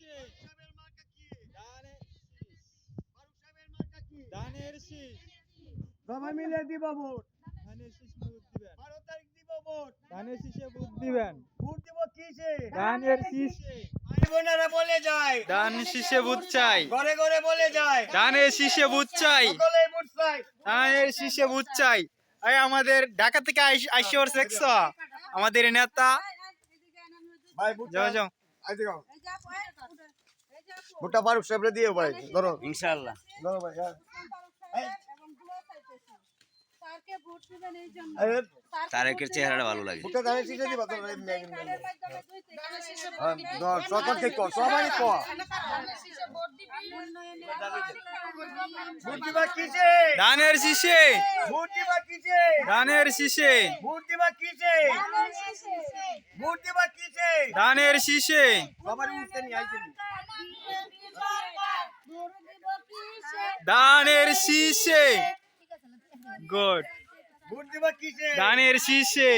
শীষে ধানের শীষ সবাই মিলে দিব ভোট। ধানের শীষ ভোট দিবেন 12 তারিখ দিব ভোট। ধানের শীষে ভোট দিবেন ভোট দিব কিসে? ধানের শীষে ভাই বোনেরা বলে যায়, ধান শীষে ভোট চাই ঘরে ঘরে বলে যায়, ধানের শীষে ভোট চাই সকলেই ভোট চাই। ধানের শীষে ভোট চাই। এই আমাদের ঢাকা থেকে আইসে ওর দেখছো আমাদের নেতা ভাই ভোট যাও যাও আইতে গাও। ভোটটা ফারুক সাহেবরে দিও ভাই, ধরো ইনশাআল্লাহ। ধরো ভাই। হ্যাঁ। তারেকের চেহারাটা ভালো লাগে। ভোটটা ধানের শীষে দিবা তো এমনি এমনি। হ্যাঁ, ধর সকল ঠিক কর, সবাই কর। ভোট দিবা কিসে? ধানের শীষে ভোট দিবা কিসে? ধানের শীষে ভোট দিবা কিসে? ভোট দিবা কিসে? ধানের শীষে সবার উঠতে নিয়ে আইছেন। ধানের শীষে গুড ভোট দিবা কিসে? ধানের শীষে